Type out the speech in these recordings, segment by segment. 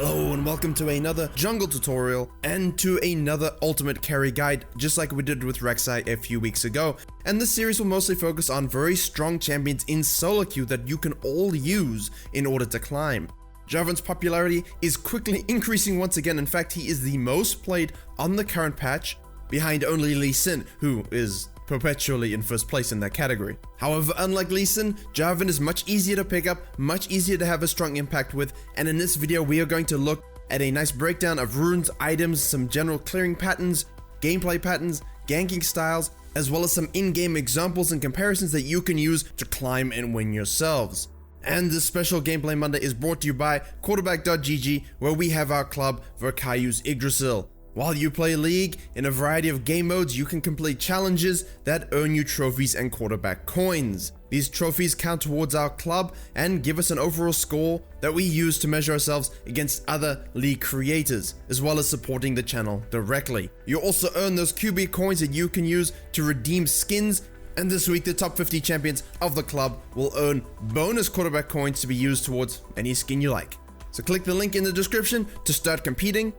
Hello and welcome to another jungle tutorial and to another ultimate carry guide, just like we did with Rek'Sai a few weeks ago. And this series will mostly focus on very strong champions in solo queue that you can all use in order to climb. Jarvan's popularity is quickly increasing once again. In fact, he is the most played on the current patch, behind only Lee Sin, who is perpetually in first place in that category. However, unlike Lee Sin, Jarvan is much easier to pick up, much easier to have a strong impact with, and in this video we are going to look at a nice breakdown of runes, items, some general clearing patterns, gameplay patterns, ganking styles, as well as some in-game examples and comparisons that you can use to climb and win yourselves. And this special Gameplay Monday is brought to you by OP.GGs, where we have our club Virkayu's Yggdrasil. While you play League, in a variety of game modes, you can complete challenges that earn you trophies and quarterback coins. These trophies count towards our club and give us an overall score that we use to measure ourselves against other League creators, as well as supporting the channel directly. You also earn those QB coins that you can use to redeem skins, and this week the top 50 champions of the club will earn bonus quarterback coins to be used towards any skin you like. So click the link in the description to start competing,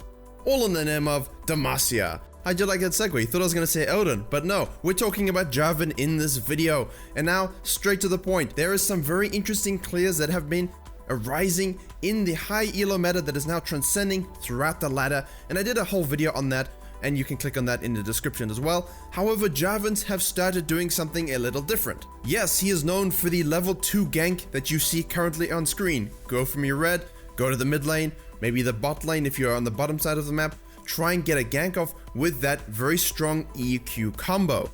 all in the name of Demacia. How'd you like that segue? You thought I was going to say Odin, but no, we're talking about Jarvan in this video. And now, straight to the point, there is some very interesting clears that have been arising in the high elo meta that is now transcending throughout the ladder, and I did a whole video on that, and you can click on that in the description as well. However, Jarvans have started doing something a little different. Yes, he is known for the level 2 gank that you see currently on screen. Go from your red, go to the mid lane, maybe the bot lane if you're on the bottom side of the map, try and get a gank off with that very strong EQ combo.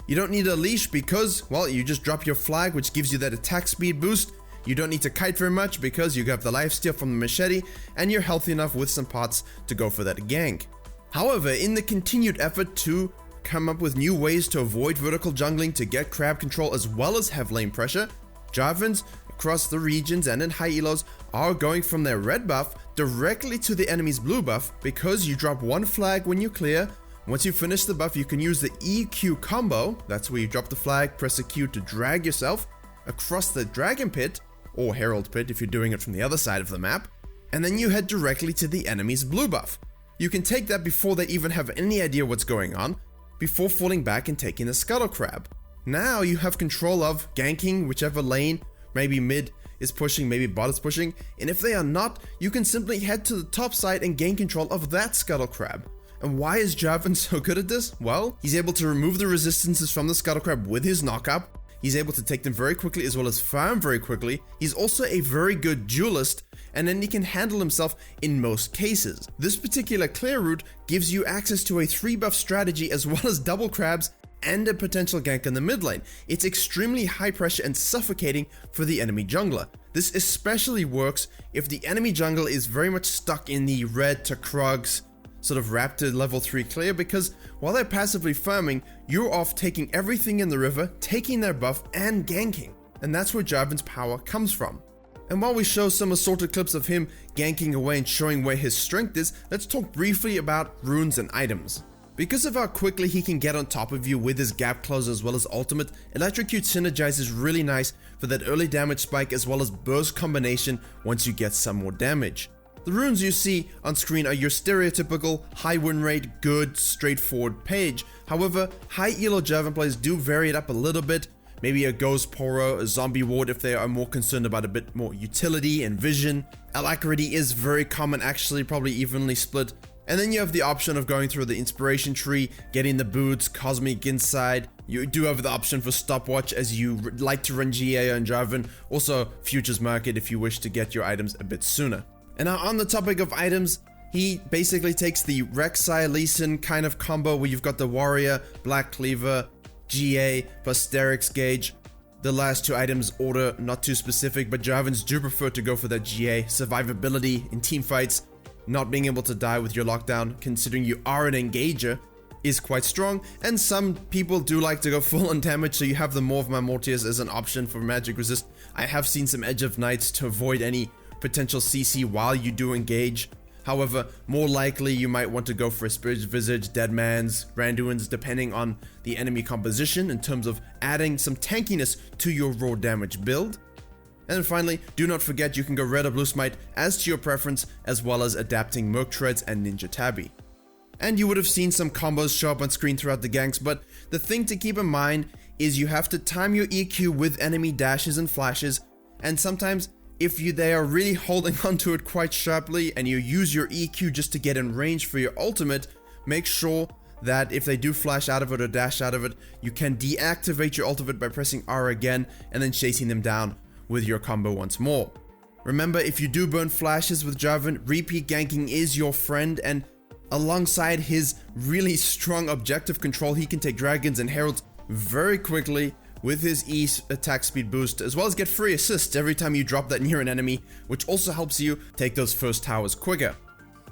You don't need a leash because, well, you just drop your flag, which gives you that attack speed boost. You don't need to kite very much because you have the lifesteal from the machete, and you're healthy enough with some pots to go for that gank. However, in the continued effort to come up with new ways to avoid vertical jungling to get crab control as well as have lane pressure, Jarvans across the regions and in high elos are going from their red buff directly to the enemy's blue buff because you drop one flag when you clear. Once you finish the buff, you can use the EQ combo. That's where you drop the flag, press a Q to drag yourself across the dragon pit or herald pit if you're doing it from the other side of the map, and then you head directly to the enemy's blue buff. You can take that before they even have any idea what's going on, before falling back and taking the scuttle crab. Now you have control of ganking whichever lane, maybe mid is pushing, maybe bot is pushing, and if they are not, you can simply head to the top side and gain control of that scuttle crab. And why is Jarvan so good at this? Well, he's able to remove the resistances from the scuttle crab with his knockup. He's able to take them very quickly as well as farm very quickly. He's also a very good duelist, and then he can handle himself in most cases. This particular clear route gives you access to a 3-buff strategy as well as double crabs and a potential gank in the mid lane. It's extremely high pressure and suffocating for the enemy jungler. This especially works if the enemy jungle is very much stuck in the red to Krugs sort of raptor level 3 clear, because while they're passively farming, you're off taking everything in the river, taking their buff and ganking. And that's where Jarvan's power comes from. And while we show some assorted clips of him ganking away and showing where his strength is, let's talk briefly about runes and items. Because of how quickly he can get on top of you with his gap close as well as ultimate, Electrocute Synergize is really nice for that early damage spike as well as burst combination once you get some more damage. The runes you see on screen are your stereotypical high win rate, good, straightforward page. However, high elo Jarvan players do vary it up a little bit. Maybe a Ghost Poro, a Zombie Ward if they are more concerned about a bit more utility and vision. Alacrity is very common, actually probably evenly split. And then you have the option of going through the inspiration tree, getting the boots, Cosmic Inside. You do have the option for stopwatch as you like to run GA and Jarvan. Also Futures Market if you wish to get your items a bit sooner. And now on the topic of items, he basically takes the Rek'Sai Lee Sin kind of combo where you've got the Warrior, Black Cleaver, GA plus Sterix Gauge. The last two items order not too specific, but Jarvans do prefer to go for that GA survivability in team fights. Not being able to die with your lockdown, considering you are an engager, is quite strong, and some people do like to go full on damage, so you have the Morph Mortiers as an option for magic resist. I have seen some Edge of Nights to avoid any potential CC while you do engage. However, more likely you might want to go for a Spirit's Visage, Deadman's, Randuin's, depending on the enemy composition in terms of adding some tankiness to your raw damage build. And then finally, do not forget you can go red or blue smite as to your preference, as well as adapting Merc Treads and Ninja Tabby. And you would have seen some combos show up on screen throughout the ganks, but the thing to keep in mind is you have to time your EQ with enemy dashes and flashes, and sometimes if they are really holding onto it quite sharply and you use your EQ just to get in range for your ultimate, make sure that if they do flash out of it or dash out of it, you can deactivate your ultimate by pressing R again and then chasing them down with your combo once more. Remember, if you do burn flashes with Jarvan, repeat ganking is your friend, and alongside his really strong objective control, he can take dragons and heralds very quickly with his E attack speed boost, as well as get free assists every time you drop that near an enemy, which also helps you take those first towers quicker.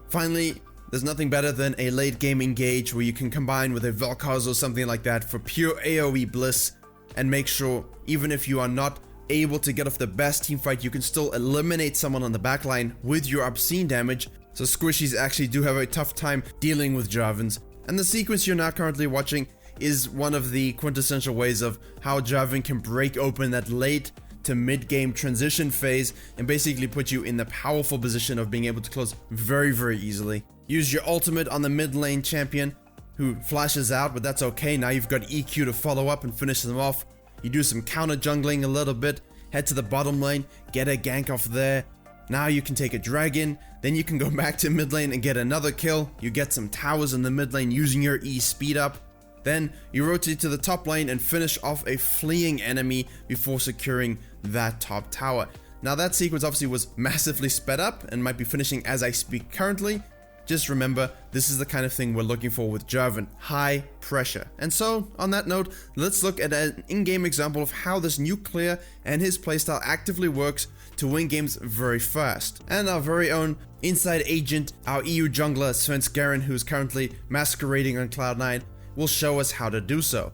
Finally, there's nothing better than a late game engage where you can combine with a Virkayu or something like that for pure AoE bliss, and make sure, even if you are not able to get off the best team fight, you can still eliminate someone on the backline with your obscene damage, so squishies actually do have a tough time dealing with Jarvans. And the sequence you're now currently watching is one of the quintessential ways of how Jarvan can break open that late to mid-game transition phase and basically put you in the powerful position of being able to close very easily. Use your ultimate on the mid lane champion who flashes out, but that's okay, now you've got EQ to follow up and finish them off. You do some counter jungling a little bit, head to the bottom lane, get a gank off there. Now you can take a dragon, then you can go back to mid lane and get another kill. You get some towers in the mid lane using your E speed up. Then you rotate to the top lane and finish off a fleeing enemy before securing that top tower. Now that sequence obviously was massively sped up and might be finishing as I speak currently. Just remember, this is the kind of thing we're looking for with Jarvan, high pressure. And so, on that note, let's look at an in-game example of how this new clear and his playstyle actively works to win games very fast. And our very own inside agent, our EU jungler Svenskeren, who's currently masquerading on Cloud9, will show us how to do so.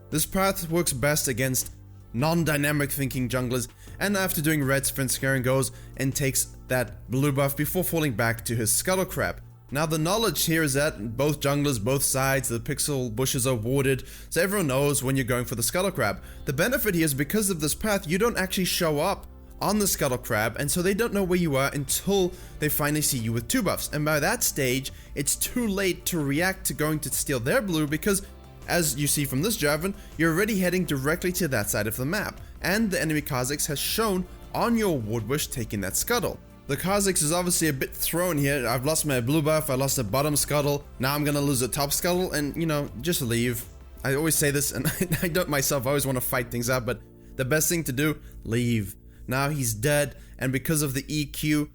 This path works best against non-dynamic thinking junglers, and after doing red, Svenskeren goes and takes that blue buff before falling back to his Scuttle Crab. Now the knowledge here is that both junglers, both sides, the pixel bushes are warded, so everyone knows when you're going for the Scuttle Crab. The benefit here is because of this path, you don't actually show up on the Scuttle Crab, and so they don't know where you are until they finally see you with 2 buffs. And by that stage, it's too late to react to going to steal their blue because, as you see from this Jarvan, you're already heading directly to that side of the map, and the enemy Kha'Zix has shown on your ward bush taking that scuttle. The Kha'Zix is obviously a bit thrown here. I've lost my blue buff, I lost the bottom scuttle, now I'm gonna lose the top scuttle, and you know, just leave. I always say this, and I don't myself, I always want to fight things out, but the best thing to do, leave. Now he's dead, and because of the EQ,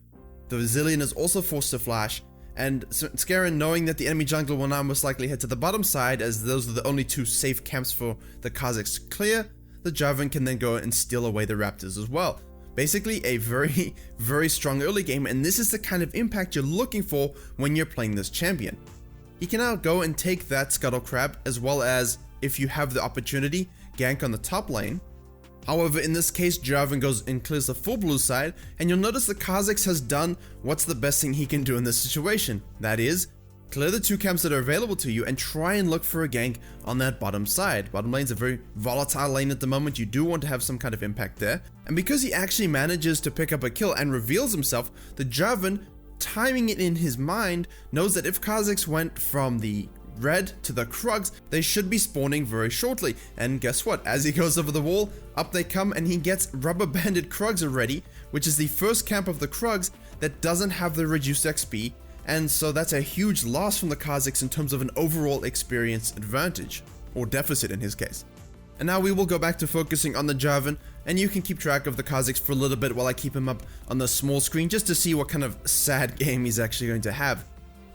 the Zillion is also forced to flash, and Skaren, knowing that the enemy jungler will now most likely head to the bottom side, as those are the only 2 safe camps for the Kha'Zix to clear, the Jarvan can then go and steal away the Raptors as well. Basically a very strong early game, and this is the kind of impact you're looking for when you're playing this champion. You can now go and take that Scuttle Crab, as well as, if you have the opportunity, gank on the top lane. However, in this case, Jarvan goes and clears the full blue side, and you'll notice the Kha'Zix has done what's the best thing he can do in this situation. That is, clear the 2 camps that are available to you and try and look for a gank on that bottom side. Bottom lane's a very volatile lane at the moment, you do want to have some kind of impact there. And because he actually manages to pick up a kill and reveals himself, the Jarvan, timing it in his mind, knows that if Kha'Zix went from the red to the Krugs, they should be spawning very shortly. And guess what? As he goes over the wall, up they come, and he gets rubber banded Krugs already, which is the first camp of the Krugs that doesn't have the reduced XP. And so that's a huge loss from the Kha'Zix in terms of an overall experience advantage, or deficit in his case. And now we will go back to focusing on the Jarvan, and you can keep track of the Kha'Zix for a little bit while I keep him up on the small screen just to see what kind of sad game he's actually going to have.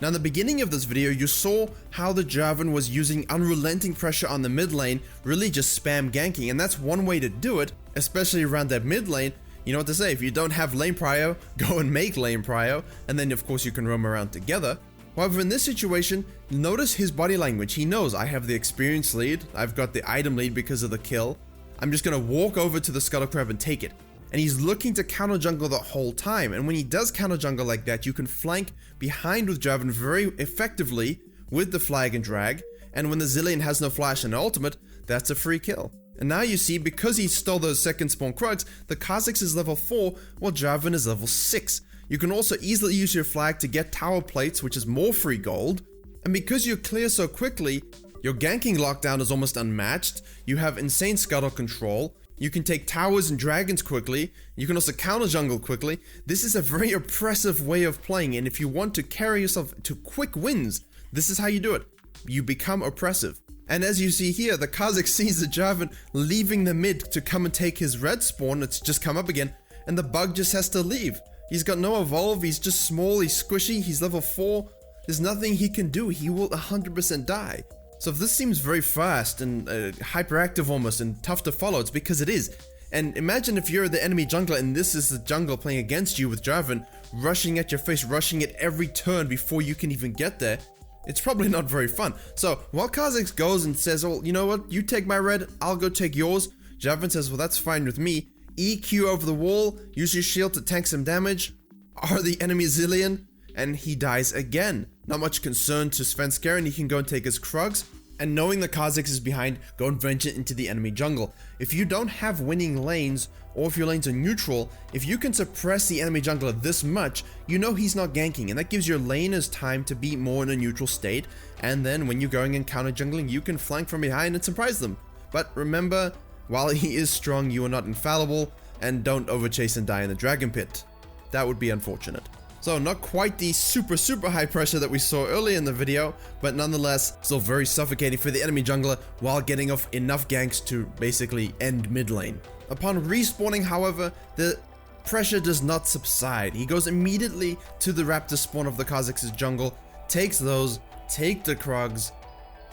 Now in the beginning of this video, you saw how the Jarvan was using unrelenting pressure on the mid lane, really just spam ganking, and that's one way to do it, especially around that mid lane. You know what to say, if you don't have lane prio, go and make lane prio, and then of course you can roam around together. However, in this situation, notice his body language. He knows I have the experience lead, I've got the item lead because of the kill. I'm just gonna walk over to the Scuttle Crab and take it. And he's looking to counter jungle the whole time, and when he does counter jungle like that, you can flank behind with Jarvan very effectively with the flag and drag, and when the Zillion has no flash and ultimate, that's a free kill. And now you see, because he stole those second spawn Krugs, the Kha'Zix is level 4 while Jarvan is level 6. You can also easily use your flag to get tower plates, which is more free gold. And because you clear so quickly, your ganking lockdown is almost unmatched. You have insane scuttle control. You can take towers and dragons quickly. You can also counter jungle quickly. This is a very oppressive way of playing, and if you want to carry yourself to quick wins, this is how you do it. You become oppressive. And as you see here, the Kha'Zix sees the Jarvan leaving the mid to come and take his red spawn. It's just come up again, and the bug just has to leave. He's got no evolve, he's just small, he's squishy, he's level 4. There's nothing he can do, he will 100% die. So if this seems very fast and hyperactive almost and tough to follow, it's because it is. And imagine if you're the enemy jungler and this is the jungle playing against you with Jarvan, rushing at your face, rushing at every turn before you can even get there. It's probably not very fun. So while Kha'Zix goes and says, well, you know what, you take my red, I'll go take yours. Jarvan says, well, that's fine with me. EQ over the wall, use your shield to tank some damage. Are the enemy Zillion? And he dies again. Not much concern to Svenskeren, he can go and take his Krugs. And knowing the Kha'Zix is behind, go and venture into the enemy jungle. If you don't have winning lanes, or if your lanes are neutral, if you can suppress the enemy jungler this much, you know he's not ganking, and that gives your laners time to be more in a neutral state, and then when you're going and counter jungling, you can flank from behind and surprise them. But remember, while he is strong, you are not infallible, and don't overchase and die in the dragon pit. That would be unfortunate. So not quite the super high pressure that we saw earlier in the video, but nonetheless still very suffocating for the enemy jungler while getting off enough ganks to basically end mid lane. Upon respawning, however, the pressure does not subside. He goes immediately to the raptor spawn of the Kha'Zix's jungle, takes those, take the Krugs.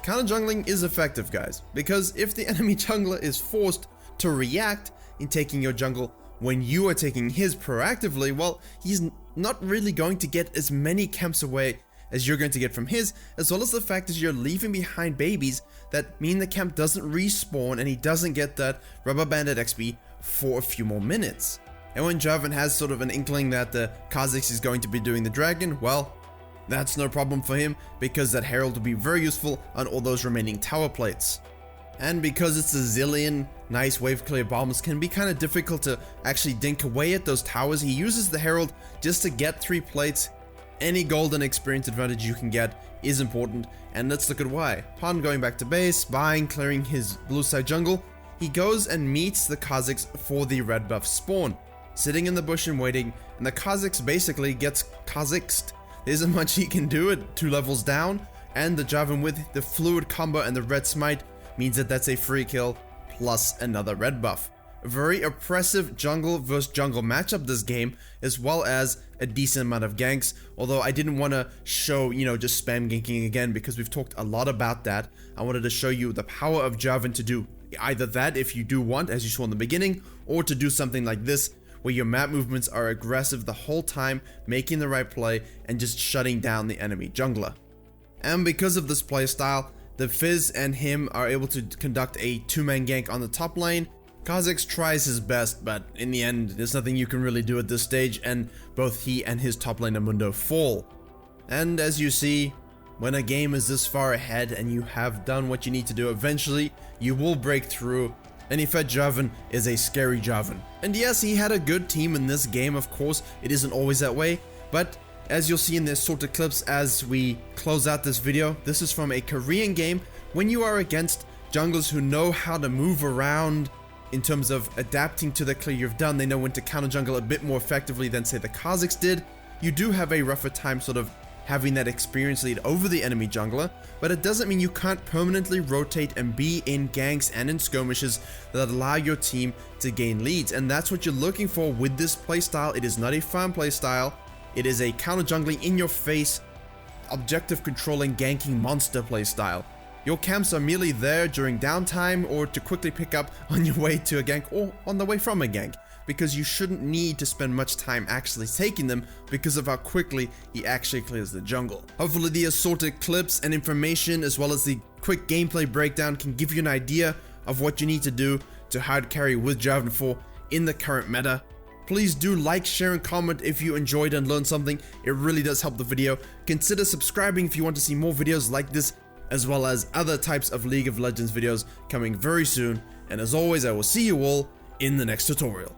Counter jungling is effective, guys, because if the enemy jungler is forced to react in taking your jungle when you are taking his proactively, well, he's not really going to get as many camps away as you're going to get from his, as well as the fact that you're leaving behind babies that mean the camp doesn't respawn and he doesn't get that rubber banded XP for a few more minutes. And when Jarvan has sort of an inkling that the Kha'Zix is going to be doing the dragon, well, that's no problem for him because that herald will be very useful on all those remaining tower plates. And because it's a zillion, nice wave clear bombs can be kind of difficult to actually dink away at those towers. He uses the herald just to get 3 plates. Any golden experience advantage you can get is important, and let's look at why. Upon going back to base, buying, clearing his blue side jungle, he goes and meets the Kha'Zix for the red buff spawn. Sitting in the bush and waiting, and the Kha'Zix basically gets Kha'Zixed. There isn't much he can do at 2 levels down, and the Jarvan with the fluid combo and the red smite means that that's a free kill plus another red buff. A very oppressive jungle versus jungle matchup this game, as well as a decent amount of ganks, although I didn't want to show, just spam ganking again because we've talked a lot about that. I wanted to show you the power of Jarvan to do either that if you do want, as you saw in the beginning, or to do something like this, where your map movements are aggressive the whole time, making the right play, and just shutting down the enemy jungler. And because of this playstyle, the Fizz and him are able to conduct a 2-man gank on the top lane. Kha'Zix tries his best, but in the end, there's nothing you can really do at this stage, and both he and his top laner Mundo fall. And as you see, when a game is this far ahead and you have done what you need to do, eventually you will break through. And he fed Jarvan is a scary Jarvan. And yes, he had a good team in this game, of course, it isn't always that way, but as you'll see in the assorted clips as we close out this video, this is from a Korean game. When you are against junglers who know how to move around in terms of adapting to the clear you've done, they know when to counter jungle a bit more effectively than say the Kha'Zix did, you do have a rougher time sort of having that experience lead over the enemy jungler, but it doesn't mean you can't permanently rotate and be in ganks and in skirmishes that allow your team to gain leads, and that's what you're looking for with this playstyle. It is not a farm playstyle. It is a counter jungling in your face, objective controlling ganking monster playstyle. Your camps are merely there during downtime or to quickly pick up on your way to a gank or on the way from a gank, because you shouldn't need to spend much time actually taking them because of how quickly he actually clears the jungle. Hopefully the assorted clips and information as well as the quick gameplay breakdown can give you an idea of what you need to do to hard carry with Jarvan IV in the current meta. Please do like, share, and comment if you enjoyed and learned something. It really does help the video. Consider subscribing if you want to see more videos like this, as well as other types of League of Legends videos coming very soon. and as always I will see you all in the next tutorial.